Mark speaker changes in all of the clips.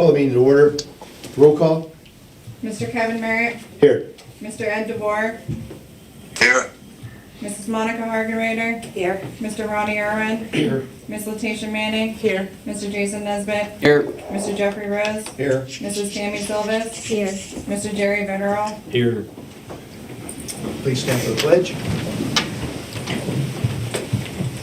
Speaker 1: Call the meeting to order. Roll call.
Speaker 2: Mr. Kevin Merritt,
Speaker 1: Here.
Speaker 2: Mr. Ed DeVore,
Speaker 3: Here.
Speaker 2: Mrs. Monica Hargenrader,
Speaker 4: Here.
Speaker 2: Mr. Ronnie Irwin,
Speaker 1: Here.
Speaker 2: Ms. Letitia Manning,
Speaker 4: Here.
Speaker 2: Mr. Jason Nesbitt,
Speaker 5: Here.
Speaker 2: Mr. Jeffrey Rose,
Speaker 1: Here.
Speaker 2: Mrs. Tammy Silvis,
Speaker 4: Here.
Speaker 2: Mr. Jerry Vetterall.
Speaker 5: Here.
Speaker 1: Please stand for the pledge.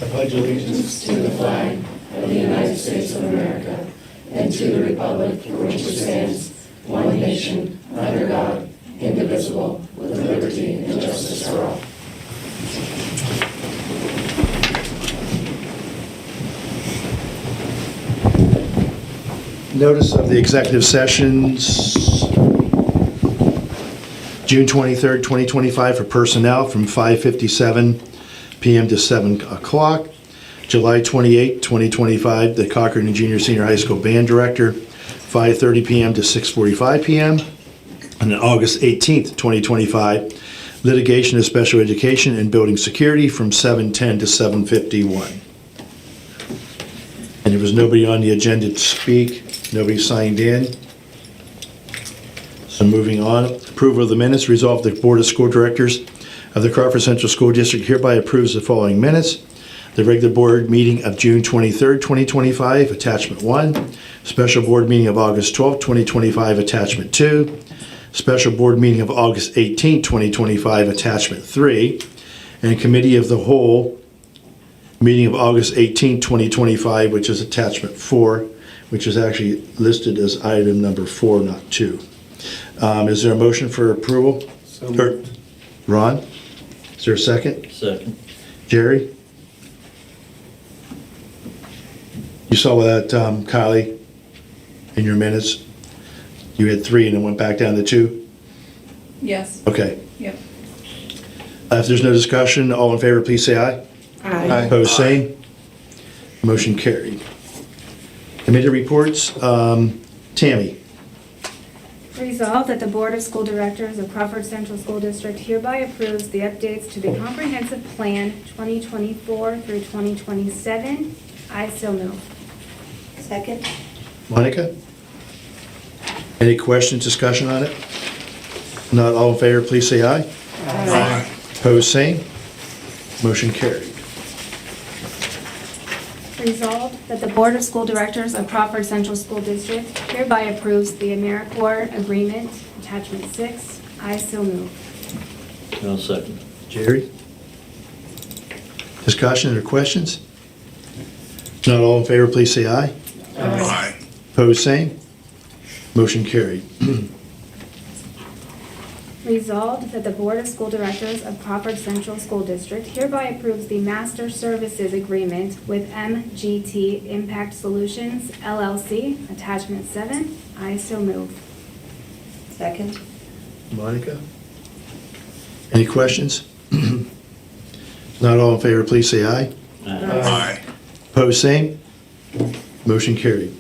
Speaker 1: I pledge allegiance
Speaker 6: to the flag of the United States of America and to the republic for which it stands, one nation, under God, indivisible, with liberty and justice for all.
Speaker 1: Notice of the executive sessions, June 23rd, 2025 for personnel from 5:57 PM to 7 o'clock. July 28th, 2025, the Cochran Junior Senior High School Band Director, 5:30 PM to 6:45 PM. And then August 18th, 2025, litigation of special education and building security from 7:10 to 7:51. And there was nobody on the agenda to speak. Nobody signed in. So moving on, approval of the minutes. Resolved the Board of School Directors of the Crawford Central School District hereby approves the following minutes. The regular board meeting of June 23rd, 2025, attachment 1. Special board meeting of August 12th, 2025, attachment 2. Special board meeting of August 18th, 2025, attachment 3. And committee of the whole meeting of August 18th, 2025, which is attachment 4, which is actually listed as item number 4, not 2. Is there a motion for approval? Or- Ron? Is there a second?
Speaker 5: Second.
Speaker 1: Jerry? You saw that, Kylie, in your minutes? You had 3 and then went back down to 2?
Speaker 2: Yes,
Speaker 1: Okay.
Speaker 2: yep.
Speaker 1: If there's no discussion, all in favor, please say aye.
Speaker 4: Aye.
Speaker 1: Opposed, same. Motion carried. Committee reports, Tammy.
Speaker 4: Resolved that the Board of School Directors of Crawford Central School District hereby approves the updates to the Comprehensive Plan 2024 through 2027. I so move.
Speaker 6: Second.
Speaker 1: Monica? Any questions, discussion on it? Not all in favor, please say aye.
Speaker 3: Aye.
Speaker 1: Opposed, same. Motion carried.
Speaker 4: Resolved that the Board of School Directors of Crawford Central School District hereby approves the AmeriCorps Agreement, Attachment 6. I so move.
Speaker 5: I'll second.
Speaker 1: Jerry? Discussion or questions? Not all in favor, please say aye.
Speaker 3: Aye.
Speaker 1: Opposed, same. Motion carried.
Speaker 4: Resolved that the Board of School Directors of Crawford Central School District hereby approves the Master Services Agreement with MGT Impact Solutions, LLC, Attachment 7. I so move.
Speaker 6: Second.
Speaker 1: Monica? Any questions? Not all in favor, please say aye.
Speaker 3: Aye.
Speaker 1: Opposed, same. Motion carried.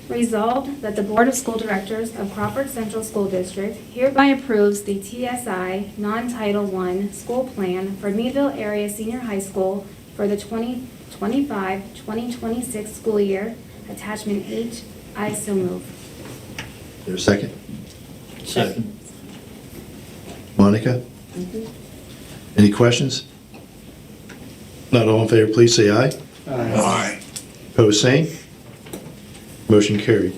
Speaker 4: Resolved that the Board of School Directors of Crawford Central School District hereby approves the TSI Non-Title I School Plan for Meadville Area Senior High School for the 2025-2026 school year, Attachment H. I so move.
Speaker 1: Is there a second?
Speaker 5: Second.
Speaker 1: Monica? Any questions? Not all in favor, please say aye.
Speaker 3: Aye.
Speaker 1: Opposed, same. Motion carried.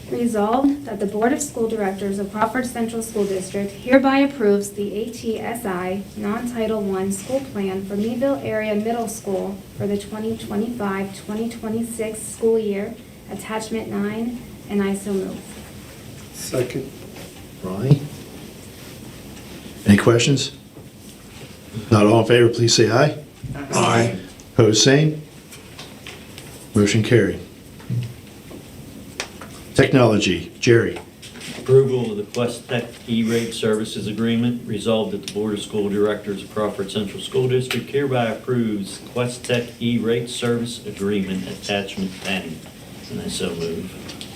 Speaker 4: Resolved that the Board of School Directors of Crawford Central School District hereby approves the ATSI Non-Title I School Plan for Meadville Area Middle School for the 2025-2026 school year, Attachment 9, and I so move.
Speaker 7: Second.
Speaker 1: Ronnie? Any questions? Not all in favor, please say aye.
Speaker 3: Aye.
Speaker 1: Opposed, same. Motion carried. Technology, Jerry.
Speaker 5: Approval of the Quest Tech E-rate services agreement. Resolved that the Board of School Directors of Crawford Central School District hereby approves Quest Tech E-rate service agreement, attachment 10. And I so move.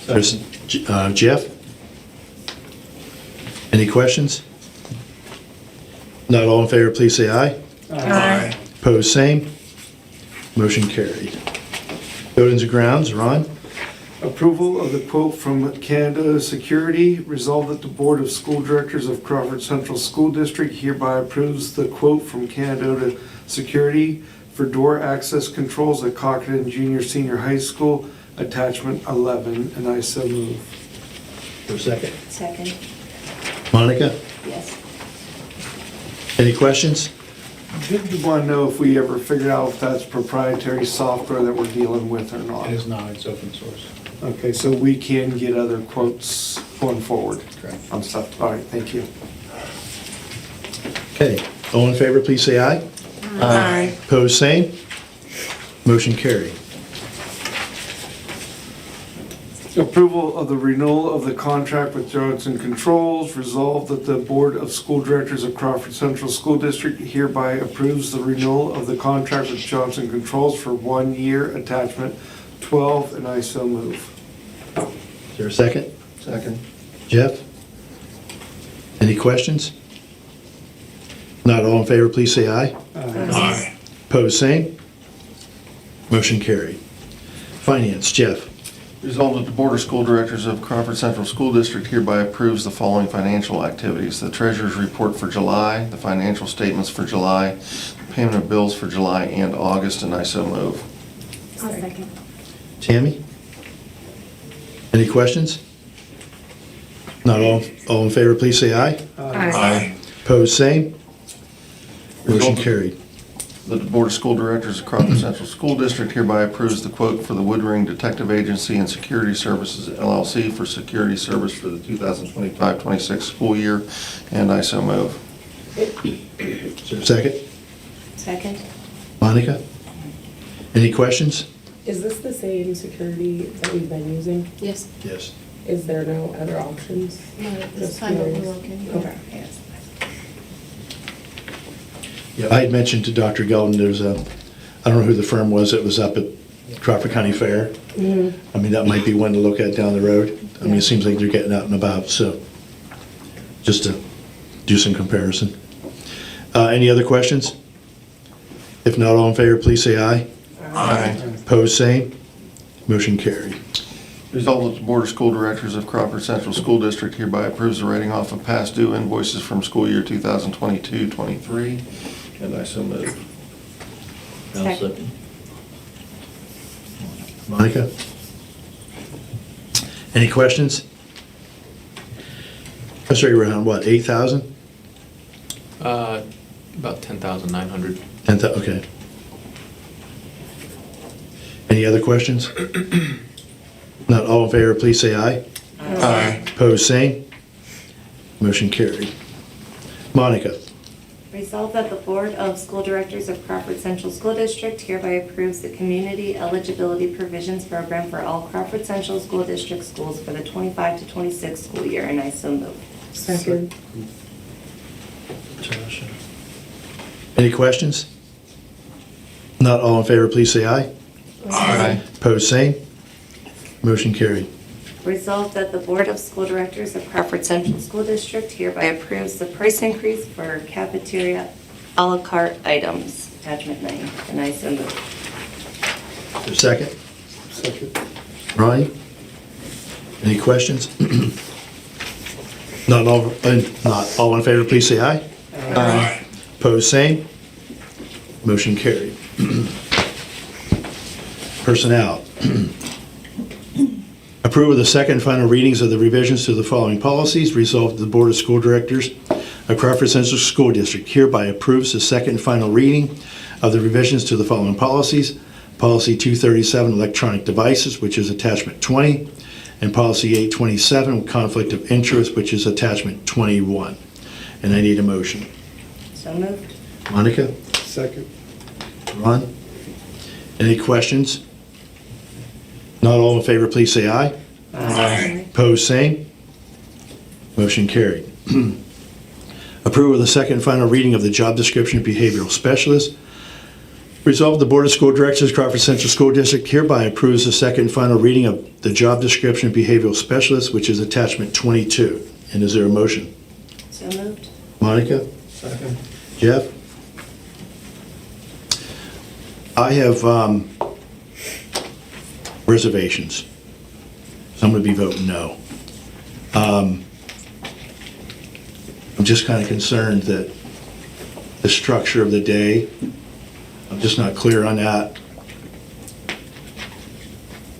Speaker 1: There's, Jeff? Any questions? Not all in favor, please say aye.
Speaker 3: Aye.
Speaker 1: Opposed, same. Motion carried. Buildings and Grounds, Ron.
Speaker 7: Approval of the quote from Canada Security. Resolved that the Board of School Directors of Crawford Central School District hereby approves the quote from Canada Security for door access controls at Cochran Junior Senior High School, attachment 11, and I so move.
Speaker 1: For a second.
Speaker 6: Second.
Speaker 1: Monica,
Speaker 6: Yes.
Speaker 1: any questions?
Speaker 7: Did you want to know if we ever figured out if that's proprietary software that we're dealing with or not?
Speaker 8: It is not, it's open source.
Speaker 7: Okay, so we can get other quotes going forward
Speaker 8: Correct.
Speaker 7: on stuff. All right, thank you.
Speaker 1: Okay, all in favor, please say aye.
Speaker 6: Aye.
Speaker 1: Opposed, same. Motion carried.
Speaker 7: Approval of the renewal of the contract with Johnson Controls. Resolved that the Board of School Directors of Crawford Central School District hereby approves the renewal of the contract with Johnson Controls for 1 year, attachment 12, and I so move.
Speaker 1: Is there a second?
Speaker 7: Second.
Speaker 1: Jeff? Any questions? Not all in favor, please say aye.
Speaker 3: Aye.
Speaker 1: Opposed, same. Motion carried. Finance, Jeff.
Speaker 9: Resolved that the Board of School Directors of Crawford Central School District hereby approves the following financial activities: the Treasurer's Report for July, the financial statements for July, the payment of bills for July and August, and I so move.
Speaker 4: I'll second.
Speaker 1: Tammy? Any questions? Not all in favor, please say aye.
Speaker 3: Aye.
Speaker 1: Opposed, same. Motion carried.
Speaker 9: That the Board of School Directors of Crawford Central School District hereby approves the quote for the Woodring Detective Agency and Security Services LLC for security service for the 2025-26 school year, and I so move.
Speaker 1: Is there a second?
Speaker 6: Second.
Speaker 1: Monica? Any questions?
Speaker 10: Is this the same security that we've been using?
Speaker 6: Yes.
Speaker 1: Yes.
Speaker 10: Is there no other options?
Speaker 6: No,
Speaker 10: Just
Speaker 6: this time we're
Speaker 10: curious.
Speaker 6: okay.
Speaker 10: Okay.
Speaker 6: Yes.
Speaker 1: Yeah, I had mentioned to Dr. Gelden, there's a, I don't know who the firm was that was up at Crawford County Fair. I mean, that might be one to look at down the road. I mean, it seems like they're getting out and about, so just to do some comparison. Any other questions? If not, all in favor, please say aye.
Speaker 3: Aye.
Speaker 1: Opposed, same. Motion carried.
Speaker 9: Resolved that the Board of School Directors of Crawford Central School District hereby approves the writing off of past due invoices from school year 2022-23, and I so move.
Speaker 5: I'll
Speaker 6: Second.
Speaker 5: second.
Speaker 1: Monica? Any questions? That's right around, what, 8,000?
Speaker 8: About 10,900.
Speaker 1: 10,000, okay. Any other questions? Not all in favor, please say aye.
Speaker 3: Aye.
Speaker 1: Opposed, same. Motion carried. Monica?
Speaker 6: Resolved that the Board of School Directors of Crawford Central School District hereby approves the Community Eligibility Provisions Program for all Crawford Central School District schools for the 25 to 26 school year, and I so move.
Speaker 10: Second.
Speaker 1: Any questions? Not all in favor, please say aye.
Speaker 3: Aye.
Speaker 1: Opposed, same. Motion carried.
Speaker 6: Resolved that the Board of School Directors of Crawford Central School District hereby approves the price increase for cafeteria a la carte items, attachment 9, and I so move.
Speaker 1: Is there a second?
Speaker 7: Second.
Speaker 1: Ronnie? Any questions? Not all in favor, please say aye.
Speaker 3: Aye.
Speaker 1: Opposed, same. Motion carried. Personnel. Approve of the second and final readings of the revisions to the following policies. Resolved that the Board of School Directors of Crawford Central School District hereby approves the second and final reading of the revisions to the following policies. Policy 237, electronic devices, which is attachment 20, and policy 827, conflict of interest, which is attachment 21. And I need a motion.
Speaker 6: So moved.
Speaker 1: Monica?
Speaker 7: Second.
Speaker 1: Ron? Any questions? Not all in favor, please say aye.
Speaker 3: Aye.
Speaker 1: Opposed, same. Motion carried. Approval of the second and final reading of the job description of behavioral specialist. Resolved, the Board of School Directors, Crawford Central School District hereby approves the second and final reading of the job description of behavioral specialist, which is attachment 22. And is there a motion?
Speaker 6: So moved.
Speaker 1: Monica?
Speaker 7: Second.
Speaker 1: Jeff? I have reservations. So I'm going to be voting no. I'm just kind of concerned that the structure of the day, I'm just not clear on that.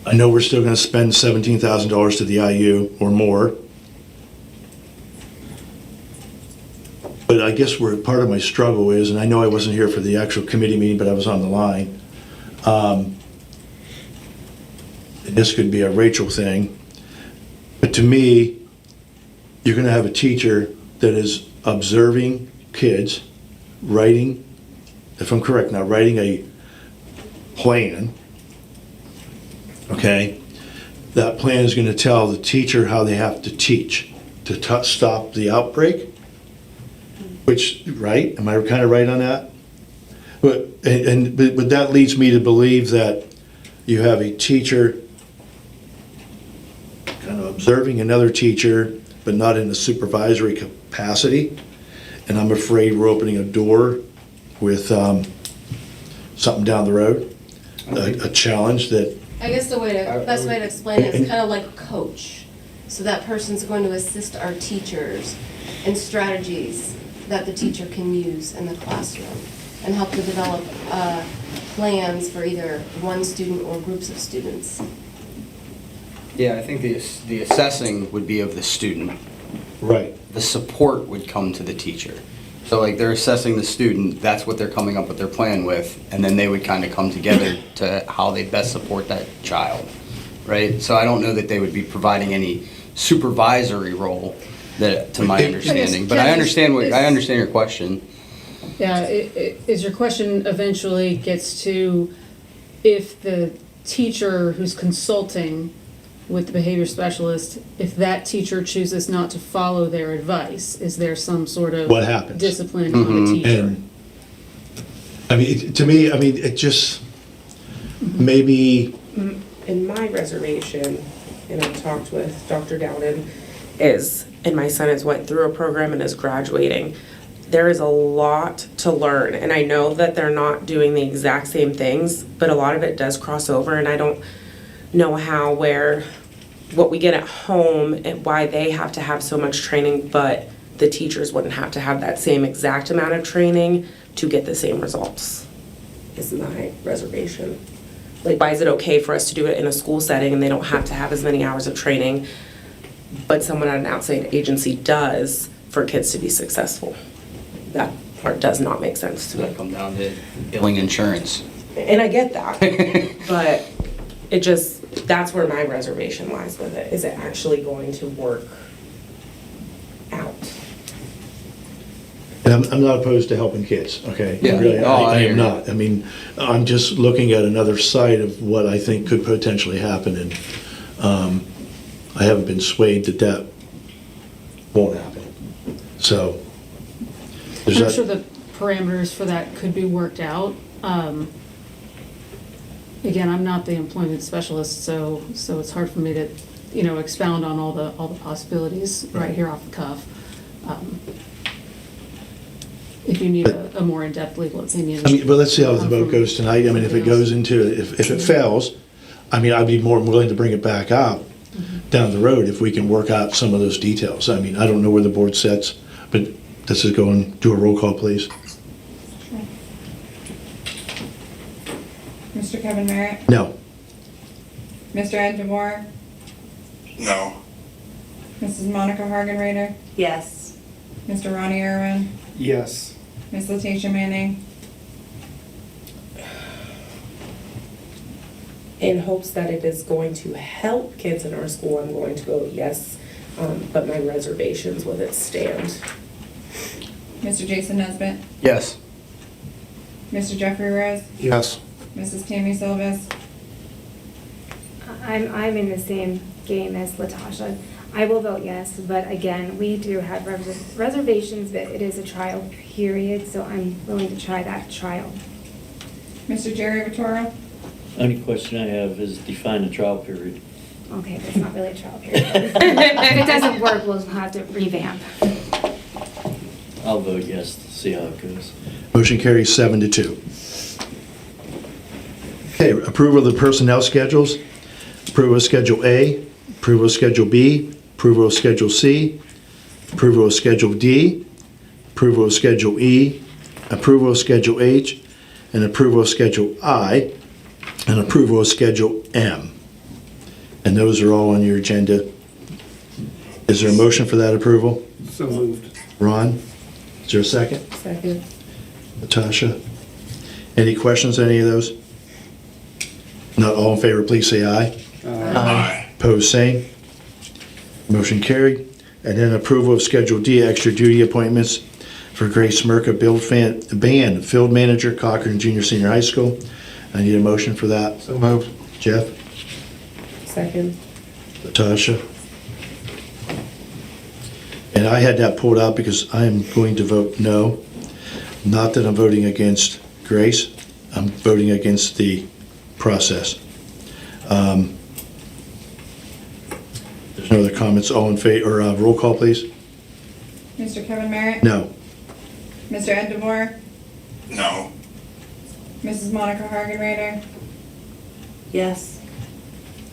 Speaker 1: I know we're still going to spend $17,000 to the IU or more. But I guess where part of my struggle is, and I know I wasn't here for the actual committee meeting, but I was on the line. And this could be a Rachel thing, but to me, you're going to have a teacher that is observing kids, writing, if I'm correct now, writing a plan. Okay? That plan is going to tell the teacher how they have to teach to stop the outbreak. Which, right? Am I kind of right on that? But that leads me to believe that you have a teacher kind of observing another teacher, but not in a supervisory capacity. And I'm afraid we're opening a door with something down the road, a challenge that,
Speaker 11: I guess best way to explain it is kind of like a coach. So that person's going to assist our teachers in strategies that the teacher can use in the classroom and help to develop plans for either one student or groups of students.
Speaker 3: Yeah, I think the assessing would be of the student.
Speaker 1: right.
Speaker 3: The support would come to the teacher. So like they're assessing the student, that's what they're coming up with their plan with, and then they would kind of come together to how they best support that child, right? So I don't know that they would be providing any supervisory role that, to my understanding, but I understand your question.
Speaker 10: Yeah, is your question eventually gets to if the teacher who's consulting with the behavior specialist, if that teacher chooses not to follow their advice, is there some sort of
Speaker 1: What happens?
Speaker 10: discipline on the teacher?
Speaker 1: And, I mean, to me, I mean, it just, maybe,
Speaker 12: In my reservation, and I talked with Dr. Dowden, and my son has went through a program and is graduating, there is a lot to learn. And I know that they're not doing the exact same things, but a lot of it does cross over, and I don't know how, what we get at home and why they have to have so much training, but the teachers wouldn't have to have that same exact amount of training to get the same results, is my reservation. Like, why is it okay for us to do it in a school setting and they don't have to have as many hours of training, but someone at an outside agency does for kids to be successful? That part does not make sense to
Speaker 3: Does that
Speaker 12: me.
Speaker 3: come down to billing insurance?
Speaker 12: And I get that, but it just, that's where my reservation lies with it. Is it actually going to work out?
Speaker 1: and I'm not opposed to helping kids, okay?
Speaker 3: Yeah.
Speaker 1: Really,
Speaker 3: Oh, I
Speaker 1: I
Speaker 3: hear
Speaker 1: am
Speaker 3: you.
Speaker 1: not. I mean, I'm just looking at another side of what I think could potentially happen, and I haven't been swayed that won't happen. So, there's
Speaker 10: I'm
Speaker 1: that.
Speaker 10: sure the parameters for that could be worked out. Again, I'm not the employment specialist, so it's hard for me to, expound on all the possibilities right here off the cuff. If you need a more in-depth legal opinion.
Speaker 1: I mean, but let's see how the vote goes tonight. I mean, if it goes into, if it fails, I mean, I'd be more willing to bring it back up down the road if we can work out some of those details. I mean, I don't know where the board sits, but let's just go and do a roll call, please.
Speaker 2: Mr. Kevin Merritt?
Speaker 1: No.
Speaker 2: Mr. Ed DeVore?
Speaker 3: No.
Speaker 2: Mrs. Monica Hargenreiter?
Speaker 6: Yes.
Speaker 2: Mr. Ronnie Irwin?
Speaker 7: Yes.
Speaker 2: Ms. Letitia Manning?
Speaker 12: In hopes that it is going to help kids in our school, I'm going to vote yes, but my reservations with it stand.
Speaker 2: Mr. Jason Nesbitt?
Speaker 3: Yes.
Speaker 2: Mr. Jeffrey Rose?
Speaker 7: Yes.
Speaker 2: Mrs. Tammy Silvis?
Speaker 4: I'm in the same game as Latasha. I will vote yes, but again, we do have reservations, but it is a trial period, so I'm willing to try that trial.
Speaker 2: Mr. Jerry Vitoro?
Speaker 5: Only question I have is define a trial period.
Speaker 4: Okay, but it's not really a trial period. If it doesn't work, we'll have to revamp.
Speaker 5: I'll vote yes to see how it goes.
Speaker 1: Motion carries 7-2. Okay, approval of the personnel schedules. Approval of Schedule A, approval of Schedule B, approval of Schedule C, approval of Schedule D, approval of Schedule E, approval of Schedule H, and approval of Schedule I, and approval of Schedule M. And those are all on your agenda. Is there a motion for that approval?
Speaker 7: So moved.
Speaker 1: Ron, is there a second?
Speaker 6: Second.
Speaker 1: Natasha? Any questions on any of those? Not all in favor, please say aye.
Speaker 7: Aye.
Speaker 1: Opposed, same. Motion carried. And then approval of Schedule D, extra duty appointments for Grace Merca, band, field manager, Cochran Junior Senior High School. I need a motion for that.
Speaker 9: So moved.
Speaker 1: Jeff?
Speaker 6: Second.
Speaker 1: Natasha? And I had that pulled out because I am going to vote no. Not that I'm voting against Grace, I'm voting against the process. There's no other comments, all in favor, or roll call, please?
Speaker 2: Mr. Kevin Merritt?
Speaker 1: No.
Speaker 2: Mr. Ed DeVore?
Speaker 8: No.
Speaker 2: Mrs. Monica Hargenrader?
Speaker 6: Yes.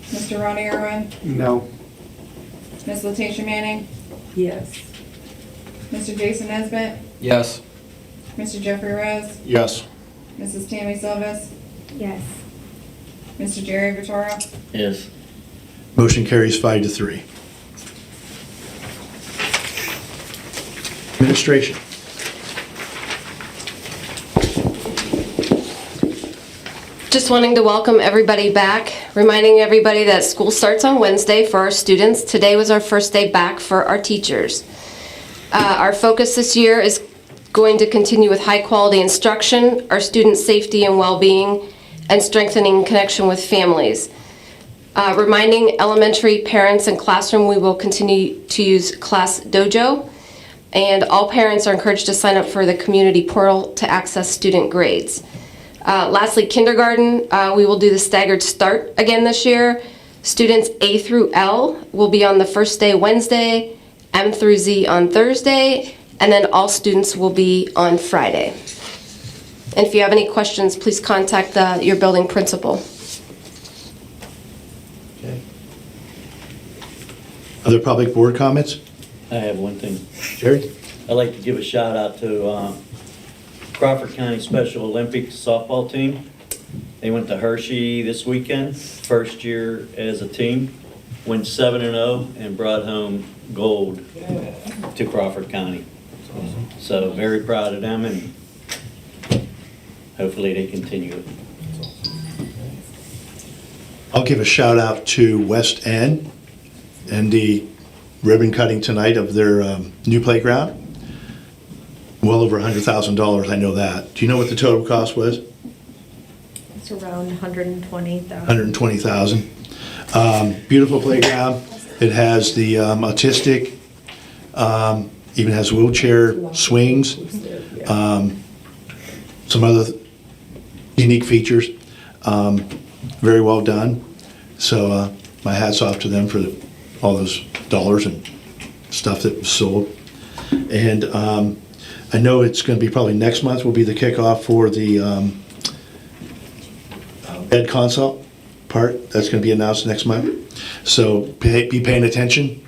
Speaker 2: Mr. Ronnie Irwin?
Speaker 7: No.
Speaker 2: Ms. Latasha Manning?
Speaker 6: Yes.
Speaker 2: Mr. Jason Nesbitt?
Speaker 3: Yes.
Speaker 2: Mr. Jeffrey Rose?
Speaker 9: Yes.
Speaker 2: Mrs. Tammy Silvis?
Speaker 4: Yes.
Speaker 2: Mr. Jerry Vitoro?
Speaker 5: Yes.
Speaker 1: Motion carries 5-3. Administration.
Speaker 11: Just wanting to welcome everybody back, reminding everybody that school starts on Wednesday for our students. Today was our first day back for our teachers. Our focus this year is going to continue with high-quality instruction, our students' safety and well-being, and strengthening connection with families. Reminding elementary parents and classroom we will continue to use Class Dojo, and all parents are encouraged to sign up for the community portal to access student grades. Lastly, kindergarten, we will do the staggered start again this year. Students A through L will be on the first day Wednesday, M through Z on Thursday, and then all students will be on Friday. And if you have any questions, please contact your building principal.
Speaker 1: Okay. Other public board comments?
Speaker 5: I have one thing.
Speaker 1: Jerry?
Speaker 5: I'd like to give a shout out to Crawford County Special Olympics softball team. They went to Hershey this weekend, first year as a team, went 7-0 and brought home gold to Crawford County. So very proud of them, and hopefully they continue it.
Speaker 1: I'll give a shout out to West End and the ribbon cutting tonight of their new playground. Well over $100,000, I know that. Do you know what the total cost was?
Speaker 13: It's around 120,000.
Speaker 1: $120,000. Beautiful playground. It has the autistic, even has wheelchair swings, some other unique features. Very well done. So my hat's off to them for all those dollars and stuff that was sold. And I know it's going to be probably next month will be the kickoff for the Ed Consult part. That's going to be announced next month. So be paying attention.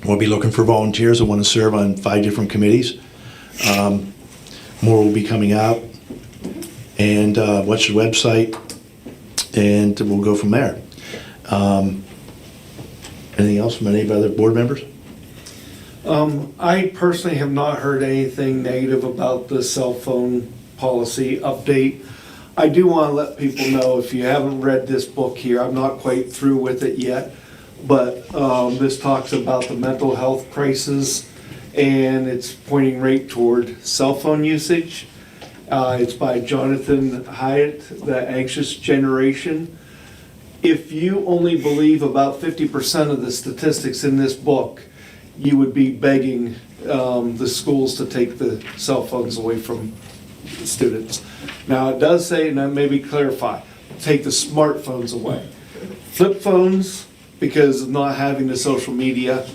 Speaker 1: We'll be looking for volunteers that want to serve on 5 different committees. More will be coming out. And watch the website, and we'll go from there. Anything else from any of the other board members?
Speaker 7: I personally have not heard anything negative about the cell phone policy update. I do want to let people know, if you haven't read this book here, I'm not quite through with it yet, but this talks about the mental health crisis, and it's pointing right toward cell phone usage. It's by Jonathan Haidt, The Anxious Generation. If you only believe about 50% of the statistics in this book, you would be begging the schools to take the cell phones away from students. Now, it does say, and maybe clarify, take the smartphones away. Flip phones, because of not having the social media,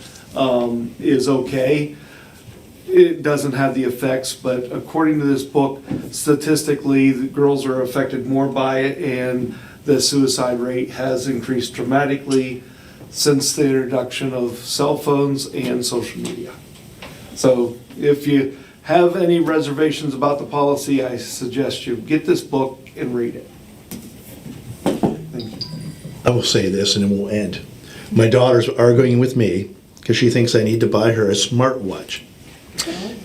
Speaker 7: is okay. It doesn't have the effects, but according to this book, statistically, the girls are affected more by it, and the suicide rate has increased dramatically since the introduction of cell phones and social media. So if you have any reservations about the policy, I suggest you get this book and read it. Thank you.
Speaker 1: I will say this and then we'll end. My daughter's arguing with me because she thinks I need to buy her a smartwatch.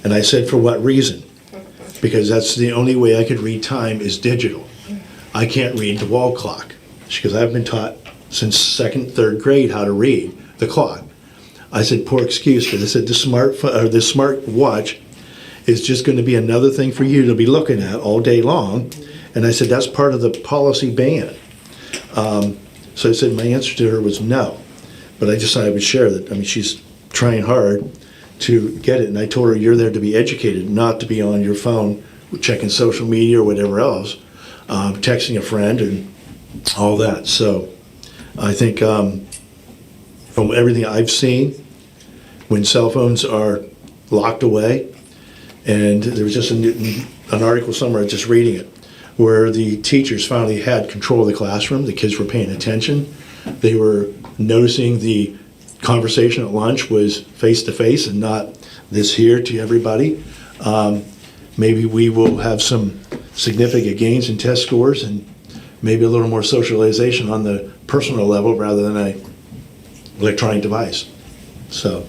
Speaker 1: And I said, for what reason? Because that's the only way I could read time is digital. I can't read the wall clock. She goes, I've been taught since second, third grade how to read the clock. I said, poor excuse, but I said, the smartwatch is just going to be another thing for you to be looking at all day long. And I said, that's part of the policy ban. So I said, my answer to her was no. But I just thought I would share that. I mean, she's trying hard to get it. And I told her, you're there to be educated, not to be on your phone checking social media or whatever else, texting a friend and all that. So I think from everything I've seen, when cell phones are locked away, and there was just an article somewhere, just reading it, where the teachers finally had control of the classroom, the kids were paying attention, they were noticing the conversation at lunch was face-to-face and not this here to everybody. Maybe we will have some significant gains in test scores and maybe a little more socialization on the personal level rather than a electronic device. So.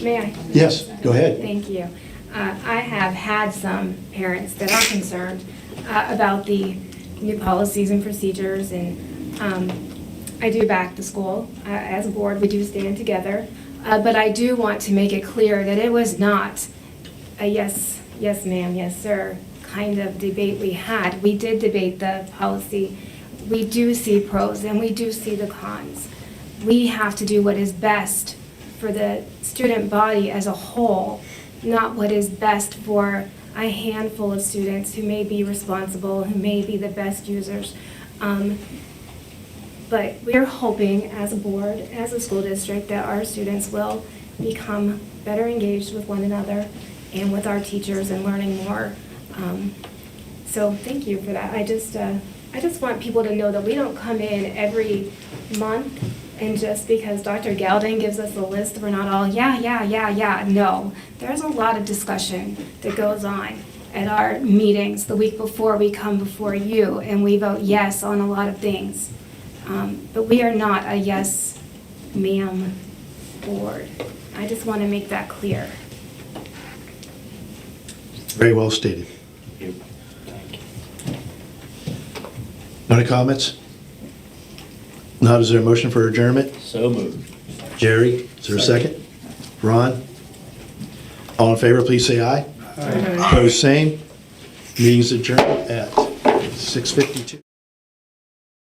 Speaker 4: May I?
Speaker 1: Yes, go ahead.
Speaker 4: Thank you. I have had some parents that are concerned about the new policies and procedures, and I do back the school. As a board, we do stand together, but I do want to make it clear that it was not a yes ma'am, yes sir kind of debate we had. We did debate the policy. We do see pros and we do see the cons. We have to do what is best for the student body as a whole, not what is best for a handful of students who may be responsible, who may be the best users. But we're hoping as a board, as a school district, that our students will become better engaged with one another and with our teachers and learning more. So thank you for that. I just want people to know that we don't come in every month and just because Dr. Galden gives us a list, we're not all, yeah. No, there's a lot of discussion that goes on at our meetings the week before we come before you, and we vote yes on a lot of things. But we are not a yes, ma'am board. I just want to make that clear.
Speaker 1: Very well stated. Other comments? Not, is there a motion for adjournment?
Speaker 5: So moved.
Speaker 1: Jerry, is there a second? Ron? All in favor, please say aye. Opposed, same. Meeting's adjourned at 6:52.